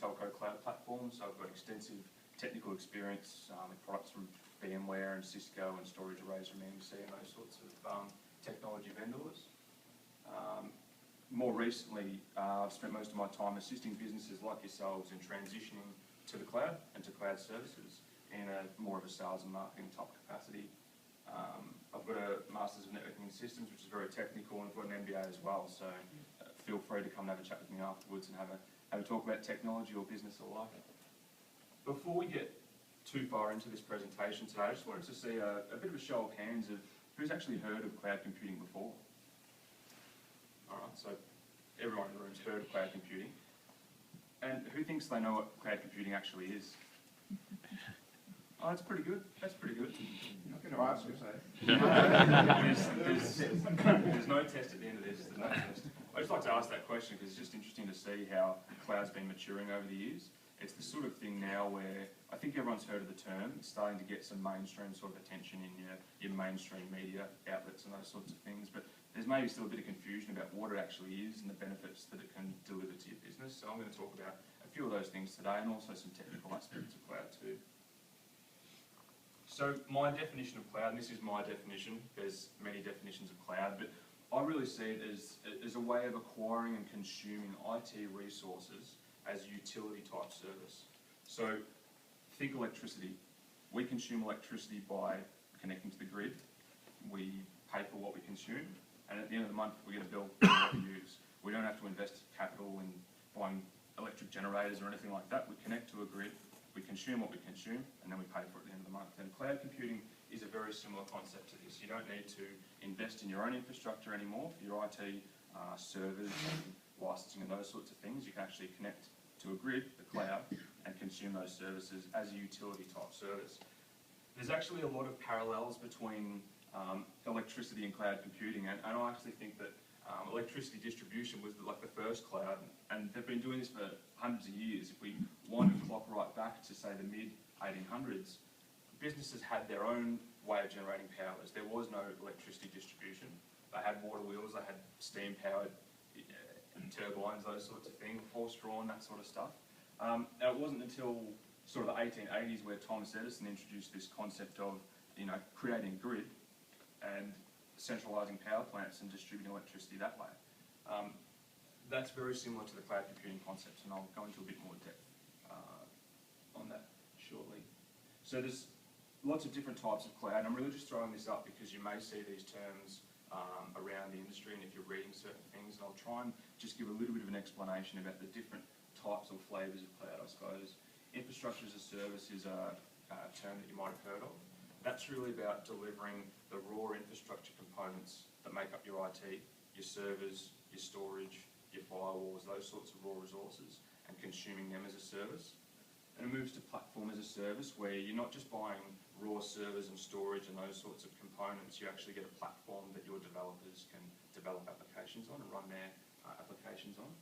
telco cloud platform, so I've got extensive technical experience with products from VMware and Cisco and Storage Arrays from EMC and those sorts of technology vendors. More recently, I've spent most of my time assisting businesses like yourselves in transitioning to the cloud and to cloud services in more of a sales and marketing type capacity. I've got a Masters of Networking Systems, which is very technical, and I've got an MBA as well, so feel free to come and have a chat with me afterwards and have a talk about technology or business alike. Before we get too far into this presentation today, I just wanted to see a bit of a show of hands of who's actually heard of cloud computing before. Alright, so everyone in the room's heard of cloud computing. And who thinks they know what cloud computing actually is? Oh, that's pretty good. That's pretty good. Not going to ask you, say. There's no test at the end of this. There's no test. I just like to ask that question because it's just interesting to see how cloud's been maturing over the years. It's the sort of thing now where I think everyone's heard of the term. It's starting to get some mainstream sort of attention in your mainstream media outlets and those sorts of things. But there's maybe still a bit of confusion about what it actually is and the benefits that it can deliver to your business. So I'm going to talk about a few of those things today and also some technical aspects of cloud too. So my definition of cloud, and this is my definition, there's many definitions of cloud, but I really see it as a way of acquiring and consuming IT resources as a utility type service. So think electricity. We consume electricity by connecting to the grid. We pay for what we consume, and at the end of the month we get a bill for what we use. We don't have to invest capital in buying electric generators or anything like that. We connect to a grid, we consume what we consume, and then we pay for it at the end of the month. And cloud computing is a very similar concept to this. You don't need to invest in your own infrastructure anymore for your IT servers and licensing and those sorts of things. You can actually connect to a grid, the cloud, and consume those services as a utility type service. There's actually a lot of parallels between electricity and cloud computing, and I actually think that electricity distribution was like the first cloud, and they've been doing this for hundreds of years. If we wind the clock right back to say the mid-1800s, businesses had their own way of generating powers. There was no electricity distribution. They had water wheels, they had steam-powered turbines, those sorts of things, horse-drawn, that sort of stuff. And it wasn't until sort of the 1880s where Thomas Edison introduced this concept of, creating a grid and centralising power plants and distributing electricity that way. That's very similar to the cloud computing concepts, and I'll go into a bit more depth on that shortly. So there's lots of different types of cloud, and I'm really just throwing this up because you may see these terms around the industry, and if you're reading certain things, and I'll try and just give a little bit of an explanation about the different types or flavours of cloud, I suppose. Infrastructure as a service is a term that you might have heard of. That's really about delivering the raw infrastructure components that make up your IT, your servers, your storage, your firewalls, those sorts of raw resources, and consuming them as a service. And it moves to platform as a service, where you're not just buying raw servers and storage and those sorts of components. You actually get a platform that your developers can develop applications on and run their applications on.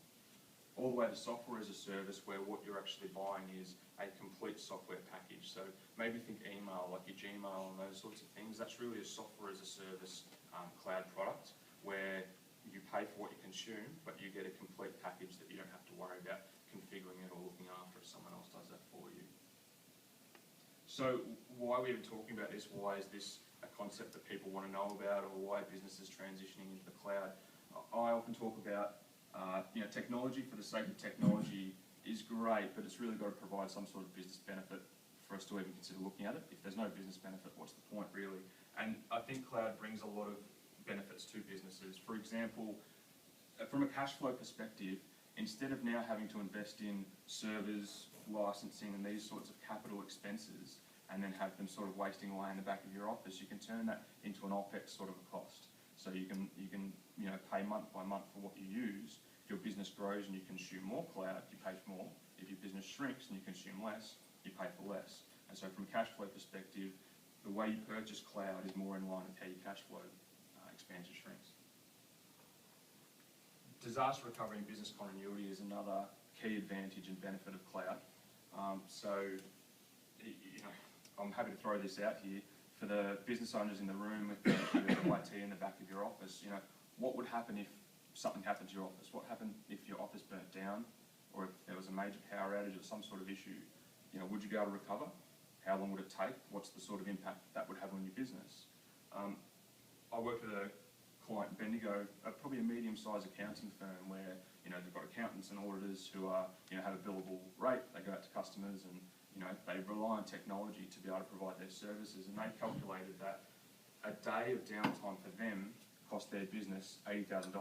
All the way to software as a service, where what you're actually buying is a complete software package. So maybe think email, like your Gmail and those sorts of things. That's really a software as a service cloud product, where you pay for what you consume, but you get a complete package that you don't have to worry about configuring it or looking after it. Someone else does that for you. So why are we even talking about this? Why is this a concept that people want to know about, or why businesses transitioning into the cloud? I often talk about technology for the sake of technology is great, but it's really got to provide some sort of business benefit for us to even consider looking at it. If there's no business benefit, what's the point really? And I think cloud brings a lot of benefits to businesses. For example, from a cash flow perspective, instead of now having to invest in servers, licensing and these sorts of capital expenses and then have them sort of wasting away in the back of your office, you can turn that into an OPEX sort of a cost. So you can pay month by month for what you use. If your business grows and you consume more cloud, you pay for more. If your business shrinks and you consume less, you pay for less. And so from a cash flow perspective, the way you purchase cloud is more in line with how your cash flow expands or shrinks. Disaster recovery and business continuity is another key advantage and benefit of cloud. I'm happy to throw this out here for the business owners in the room with the IT in the back of your office. What would happen if something happened to your office? What happened if your office burnt down? or if there was a major power outage or some sort of issue, would you be able to recover? How long would it take? What's the sort of impact that would have on your business? I worked with a client, Bendigo, probably a medium-sized accounting firm where, they've got accountants and auditors who are, have a billable rate. They go out to customers and, they rely on technology to be able to provide their services, and they calculated that a day of downtime for them cost their business $80,000.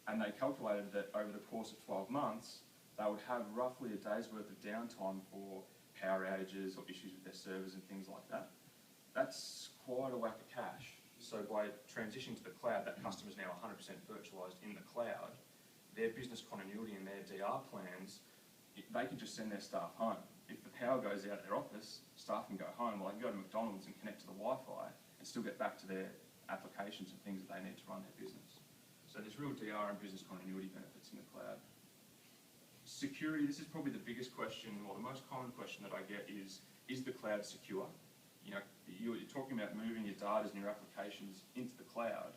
And they calculated that over the course of 12 months, they would have roughly a day's worth of downtime for power outages or issues with their servers and things like that. That's quite a whack of cash. So by transitioning to the cloud, that customer is now 100% virtualised in the cloud. Their business continuity and their DR plans, they can just send their staff home. If the power goes out of their office, staff can go home, or they can go to McDonald's and connect to the Wi-Fi and still get back to their applications and things that they need to run their business. So there's real DR and business continuity benefits in the cloud. Security, this is probably the biggest question, or the most common question that I get is the cloud secure? You're talking about moving your data and your applications into the cloud,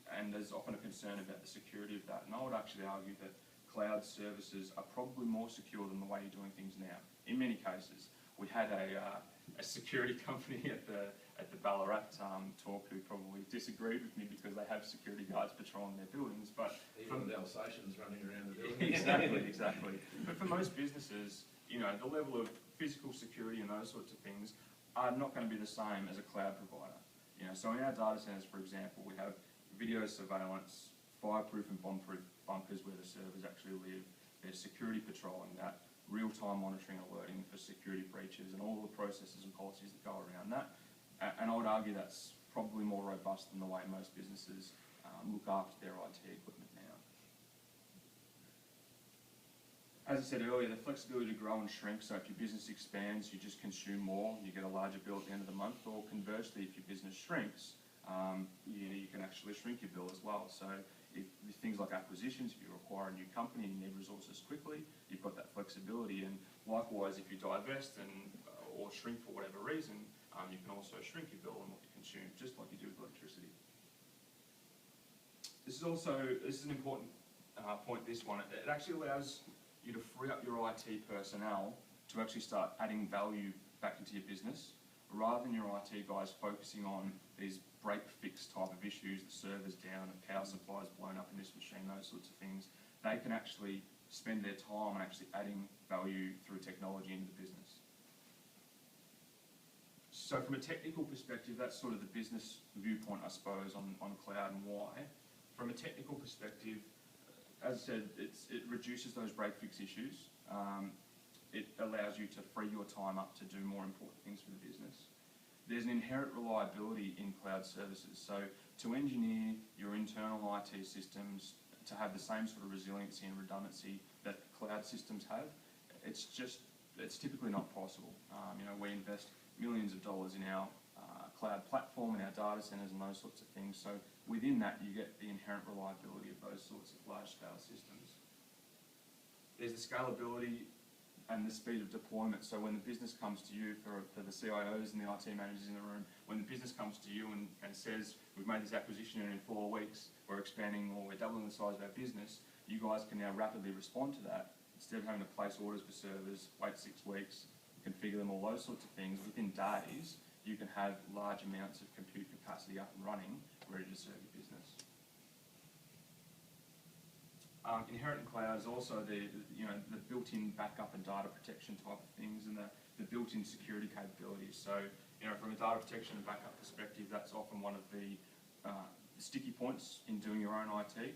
and there's often a concern about the security of that. And I would actually argue that cloud services are probably more secure than the way you're doing things now. In many cases, we had a security company at the Ballarat talk who probably disagreed with me because they have security guards patrolling their buildings. But even the Alsatians running around the building. Exactly. But for most businesses, the level of physical security and those sorts of things are not going to be the same as a cloud provider. So in our data centers, for example, we have video surveillance, fireproof and bomb-proof bunkers where the servers actually live. There's security patrolling that, real-time monitoring, alerting for security breaches, and all the processes and policies that go around that. And I would argue that's probably more robust than the way most businesses look after their IT equipment now. As I said earlier, the flexibility to grow and shrink, so if your business expands, you just consume more, you get a larger bill at the end of the month, or conversely, if your business shrinks, you can actually shrink your bill as well. So if things like acquisitions, if you acquire a new company and you need resources quickly, you've got that flexibility. And likewise, if you divest or shrink for whatever reason, you can also shrink your bill and what you consume, just like you do with electricity. This is an important point, this one. It actually allows you to free up your IT personnel to actually start adding value back into your business, rather than your IT guys focusing on these break-fix type of issues, the server's down, the power supply's blown up in this machine, those sorts of things. They can actually spend their time on actually adding value through technology into the business. So from a technical perspective, that's sort of the business viewpoint, I suppose, on cloud and why. From a technical perspective, as I said, it reduces those break-fix issues. It allows you to free your time up to do more important things for the business. There's an inherent reliability in cloud services. So to engineer your internal IT systems to have the same sort of resiliency and redundancy that cloud systems have, it's typically not possible. We invest millions of dollars in our cloud platform, in our data centers and those sorts of things. So within that, you get the inherent reliability of those sorts of large-scale systems. There's the scalability and the speed of deployment. So when the business comes to you, for the CIOs and the IT managers in the room, when the business comes to you and says, we've made this acquisition and in 4 weeks we're expanding or we're doubling the size of our business, you guys can now rapidly respond to that. Instead of having to place orders for servers, wait 6 weeks, configure them, all those sorts of things, within days you can have large amounts of compute capacity up and running, ready to serve your business. Inherent in cloud is also the built-in backup and data protection type of things, and the built-in security capabilities. So from a data protection and backup perspective, that's often one of the sticky points in doing your own IT.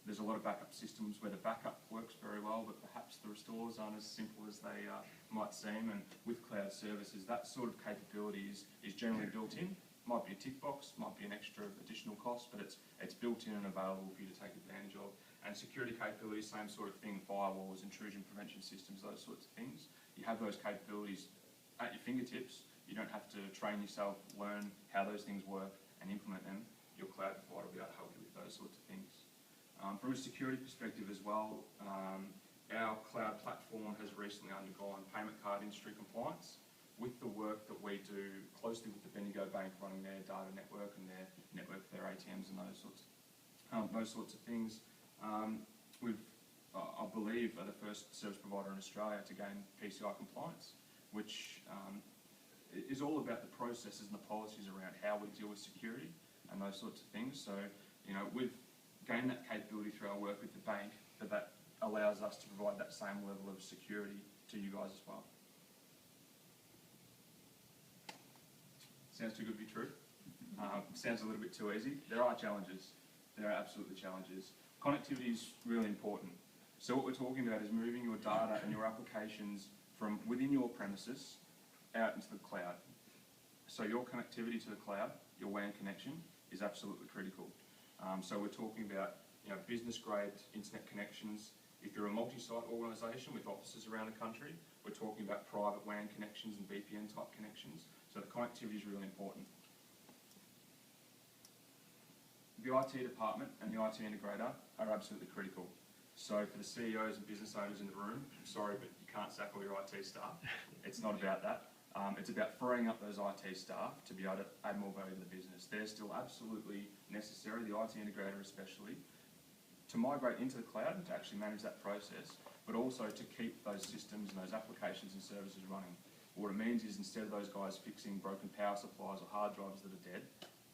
There's a lot of backup systems where the backup works very well, but perhaps the restores aren't as simple as they might seem. And with cloud services, that sort of capability is generally built in. Might be a tick box, might be an extra additional cost, but it's built in and available for you to take advantage of. And security capabilities, same sort of thing, firewalls, intrusion prevention systems, those sorts of things. You have those capabilities at your fingertips. You don't have to train yourself, learn how those things work and implement them. Your cloud provider will be able to help you with those sorts of things. From a security perspective as well, our cloud platform has recently undergone payment card industry compliance. With the work that we do closely with the Bendigo Bank running their data network and their network for their ATMs and those sorts of things, we've I believe, are the first service provider in Australia to gain PCI compliance, which is all about the processes and the policies around how we deal with security and those sorts of things. So, you know, we've gained that capability through our work with the bank, that allows us to provide that same level of security to you guys as well. Sounds too good to be true. Sounds a little bit too easy. There are challenges. There are absolutely challenges. Connectivity is really important. So what we're talking about is moving your data and your applications from within your premises out into the cloud. So your connectivity to the cloud, your WAN connection, is absolutely critical. So we're talking about, you know, business-grade internet connections. If you're a multi-site organisation with offices around the country, we're talking about private WAN connections and VPN-type connections. So the connectivity is really important. The IT department and the IT integrator are absolutely critical. So for the CEOs and business owners in the room, I'm sorry, but you can't sack all your IT staff. It's not about that. It's about freeing up those IT staff to be able to add more value to the business. They're still absolutely necessary, the IT integrator especially, to migrate into the cloud and to actually manage that process, but also to keep those systems and those applications and services running. What it means is, instead of those guys fixing broken power supplies or hard drives that are dead,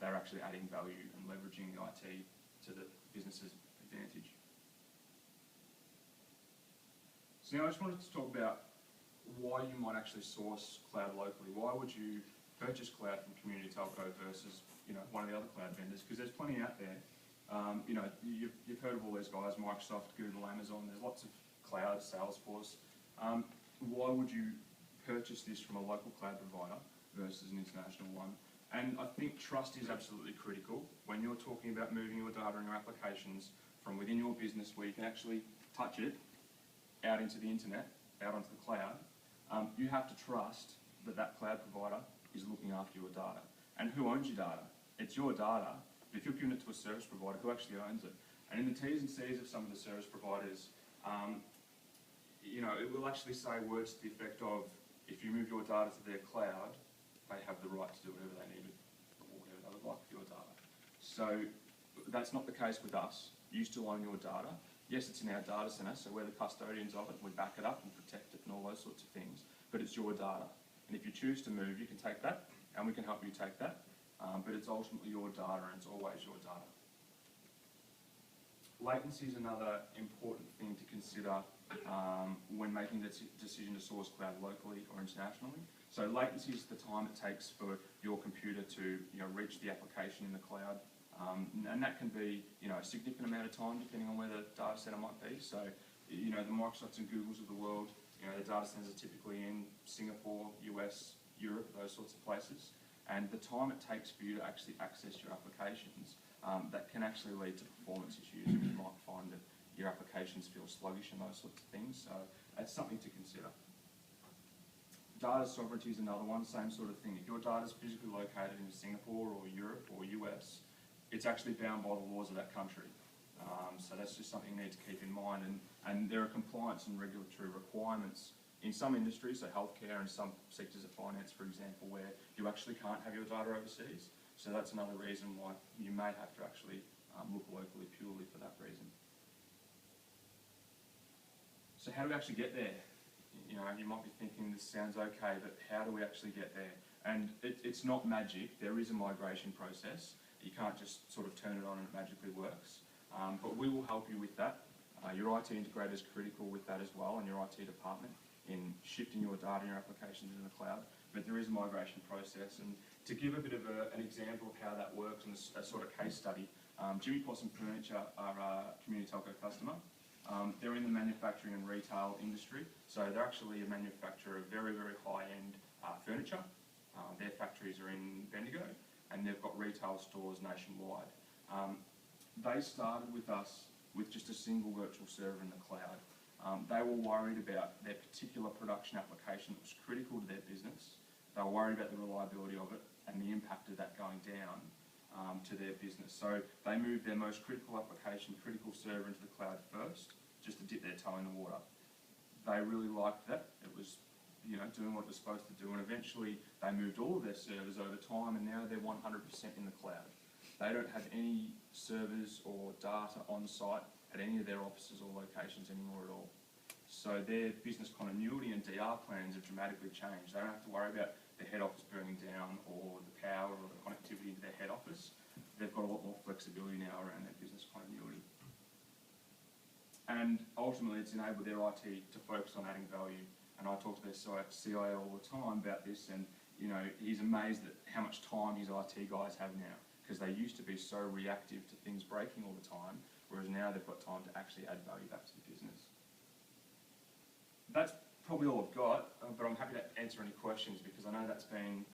they're actually adding value and leveraging the IT to the business's advantage. So now I just wanted to talk about why you might actually source cloud locally. Why would you purchase cloud from Community Telco versus, you know, one of the other cloud vendors? Because there's plenty out there. You know, you've heard of all these guys, Microsoft, Google, Amazon. There's lots of cloud, Salesforce. Why would you purchase this from a local cloud provider versus an international one? And I think trust is absolutely critical when you're talking about moving your data and your applications from within your business, where you can actually touch it, out into the internet, out onto the cloud. You have to trust that that cloud provider is looking after your data. And who owns your data? It's your data. But if you're giving it to a service provider, who actually owns it? And in the T's and C's of some of the service providers, you know, it will actually say words to the effect of, if you move your data to their cloud, they have the right to do whatever they need or whatever they would like with your data. So that's not the case with us. You still own your data. Yes, it's in our data centre, so we're the custodians of it, we back it up and protect it and all those sorts of things, but it's your data. And if you choose to move, you can take that, and we can help you take that, but it's ultimately your data, and it's always your data. Latency is another important thing to consider when making the decision to source cloud locally or internationally. So latency is the time it takes for your computer to, you know, reach the application in the cloud. And that can be, you know, a significant amount of time depending on where the data center might be. So, you know, the Microsofts and Googles of the world, you know, the data centers are typically in Singapore, US, Europe, those sorts of places. And the time it takes for you to actually access your applications, that can actually lead to performance issues. You might find that your applications feel sluggish and those sorts of things. So that's something to consider. Data sovereignty is another one, same sort of thing. If your data is physically located in Singapore or Europe or US, it's actually bound by the laws of that country. So that's just something you need to keep in mind. And there are compliance and regulatory requirements in some industries, so healthcare and some sectors of finance, for example, where you actually can't have your data overseas. So that's another reason why you may have to actually look locally purely for that reason. So how do we actually get there? You know, you might be thinking this sounds okay, but how do we actually get there? And it's not magic. There is a migration process. You can't just sort of turn it on and it magically works. But we will help you with that. Your IT integrator is critical with that as well, and your IT department in shifting your data and your applications into the cloud. But there is a migration process. And to give a bit of an example of how that works and a sort of case study, Jimmy Possum Furniture are a Community Telco customer. They're in the manufacturing and retail industry, so they're actually a manufacturer of very, very high-end furniture. Their factories are in Bendigo, and they've got retail stores nationwide. They started with us with just a single virtual server in the cloud. They were worried about their particular production application that was critical to their business. They were worried about the reliability of it and the impact of that going down to their business. So they moved their most critical application, critical server into the cloud first, just to dip their toe in the water. They really liked that. It was, you know, doing what it was supposed to do, and eventually they moved all of their servers over time, and now they're 100% in the cloud. They don't have any servers or data on site at any of their offices or locations anymore at all. So their business continuity and DR plans have dramatically changed. They don't have to worry about the head office burning down or the power or the connectivity to their head office. They've got a lot more flexibility now around their business continuity. And ultimately, it's enabled their IT to focus on adding value. And I talk to their CIO all the time about this, and you know, he's amazed at how much time his IT guys have now, because they used to be so reactive to things breaking all the time, whereas now they've got time to actually add value back to the business. That's probably all I've got, but I'm happy to answer any questions, because I know that's been